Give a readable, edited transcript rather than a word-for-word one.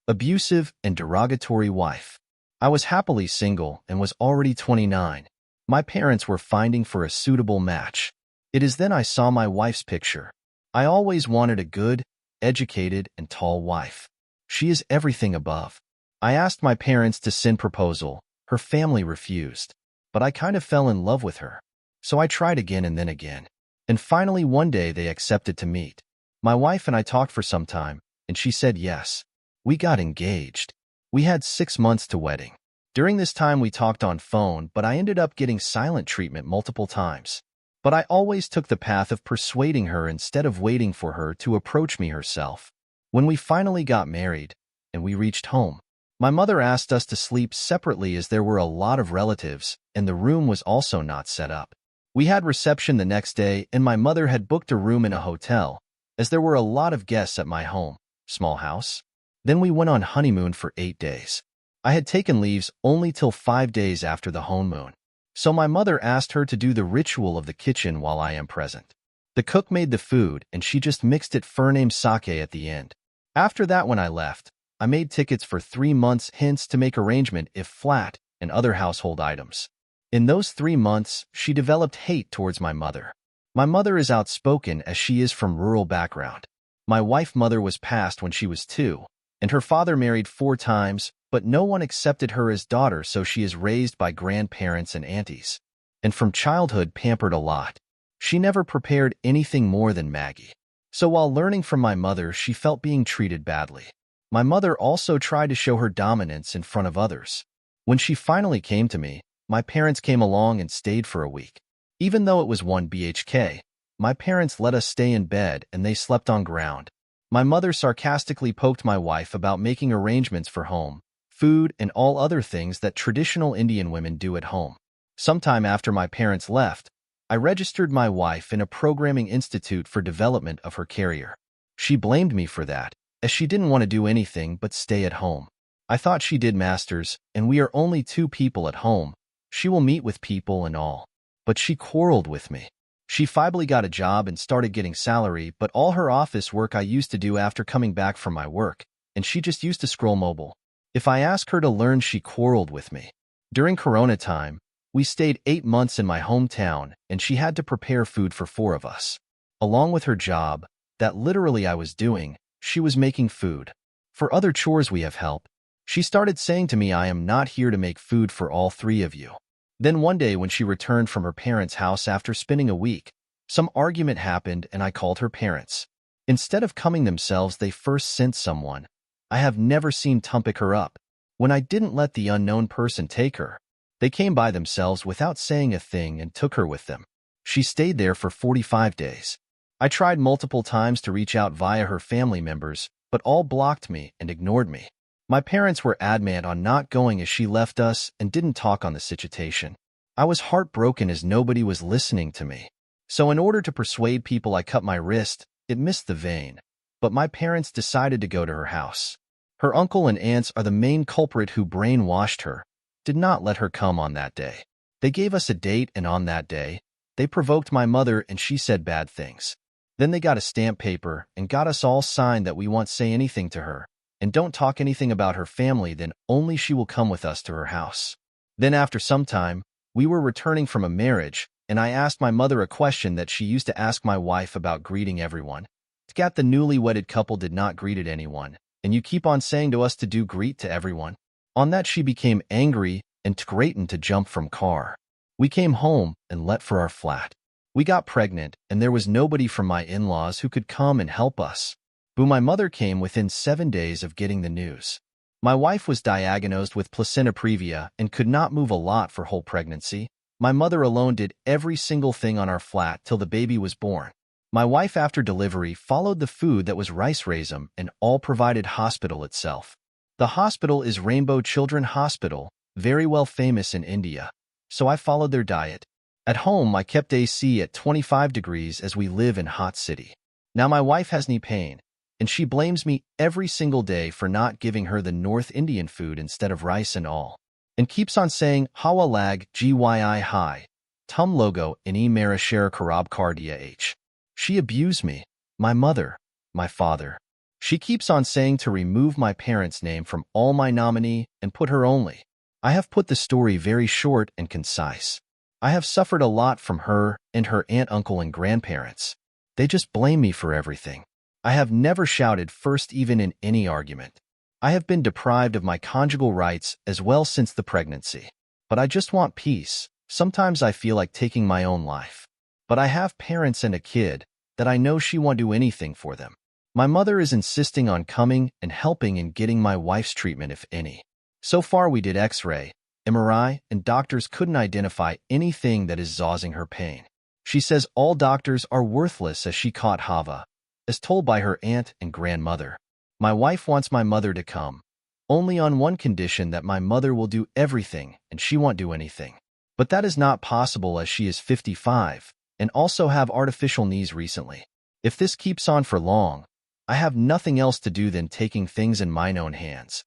Abusive and derogatory wife. I was happily single and was already 29. My parents were finding for a suitable match. It is then I saw my wife's picture. I always wanted a good, educated, and tall wife. She is everything above. I asked my parents to send proposal. Her family refused. But I kind of fell in love with her. So I tried again and then again. And finally one day they accepted to meet. My wife and I talked for some time, and she said yes. We got engaged. We had 6 months to wedding. During this time we talked on phone, but I ended up getting silent treatment multiple times. But I always took the path of persuading her instead of waiting for her to approach me herself. When we finally got married, and we reached home, my mother asked us to sleep separately as there were a lot of relatives, and the room was also not set up. We had reception the next day, and my mother had booked a room in a hotel, as there were a lot of guests at my home, small house. Then we went on honeymoon for 8 days. I had taken leaves only till 5 days after the honeymoon. So my mother asked her to do the ritual of the kitchen while I am present. The cook made the food, and she just mixed it for sake at the end. After that, when I left, I made tickets for 3 months hence to make arrangement if flat and other household items. In those 3 months, she developed hate towards my mother. My mother is outspoken as she is from rural background. My wife's mother was passed when she was 2, and her father married 4 times, but no one accepted her as daughter, so she is raised by grandparents and aunties. And from childhood pampered a lot. She never prepared anything more than Maggie. So while learning from my mother, she felt being treated badly. My mother also tried to show her dominance in front of others. When she finally came to me, my parents came along and stayed for a week. Even though it was 1 BHK, my parents let us stay in bed and they slept on ground. My mother sarcastically poked my wife about making arrangements for home, food, and all other things that traditional Indian women do at home. Sometime after my parents left, I registered my wife in a programming institute for development of her career. She blamed me for that, as she didn't want to do anything but stay at home. I thought she did masters, and we are only 2 people at home. She will meet with people and all. But she quarreled with me. She finally got a job and started getting salary, but all her office work I used to do after coming back from my work, and she just used to scroll mobile. If I asked her to learn, she quarreled with me. During Corona time, we stayed 8 months in my hometown, and she had to prepare food for 4 of us. Along with her job, that literally I was doing, she was making food. For other chores we have help. She started saying to me, I am not here to make food for all 3 of you. Then one day when she returned from her parents' house after spending a week, some argument happened and I called her parents. Instead of coming themselves, they first sent someone. I have never seen them pick her up. When I didn't let the unknown person take her, they came by themselves without saying a thing and took her with them. She stayed there for 45 days. I tried multiple times to reach out via her family members, but all blocked me and ignored me. My parents were adamant on not going as she left us and didn't talk on the situation. I was heartbroken as nobody was listening to me. So in order to persuade people, I cut my wrist. It missed the vein. But my parents decided to go to her house. Her uncle and aunts are the main culprit who brainwashed her, did not let her come on that day. They gave us a date, and on that day, they provoked my mother and she said bad things. Then they got a stamp paper and got us all signed that we won't say anything to her and don't talk anything about her family, then only she will come with us to her house. Then after some time, we were returning from a marriage, and I asked my mother a question that she used to ask my wife about greeting everyone. Gat the newly wedded couple did not greeted anyone, and you keep on saying to us to do greet to everyone. On that she became angry and threatened to jump from car. We came home and let for our flat. We got pregnant, and there was nobody from my in-laws who could come and help us. But my mother came within 7 days of getting the news. My wife was diagnosed with placenta previa and could not move a lot for whole pregnancy. My mother alone did every single thing on our flat till the baby was born. My wife after delivery followed the food that was rice raisin and all provided hospital itself. The hospital is Rainbow Children Hospital, very well famous in India. So I followed their diet. At home I kept AC at 25 degrees as we live in hot city. Now my wife has knee pain, and she blames me every single day for not giving her the North Indian food instead of rice and all, and keeps on saying, Hawa lag, gyi hi, tum logo ini mera share karab kar dia h. She abused me, my mother, my father. She keeps on saying to remove my parents' name from all my nominee and put her only. I have put the story very short and concise. I have suffered a lot from her and her aunt, uncle, and grandparents. They just blame me for everything. I have never shouted first even in any argument. I have been deprived of my conjugal rights as well since the pregnancy. But I just want peace. Sometimes I feel like taking my own life. But I have parents and a kid that I know she won't do anything for them. My mother is insisting on coming and helping in getting my wife's treatment, if any. So far we did X-ray, MRI, and doctors couldn't identify anything that is causing her pain. She says all doctors are worthless as she caught Hava, as told by her aunt and grandmother. My wife wants my mother to come, only on one condition, that my mother will do everything and she won't do anything. But that is not possible as she is 55 and also have artificial knees recently. If this keeps on for long, I have nothing else to do than taking things in mine own hands.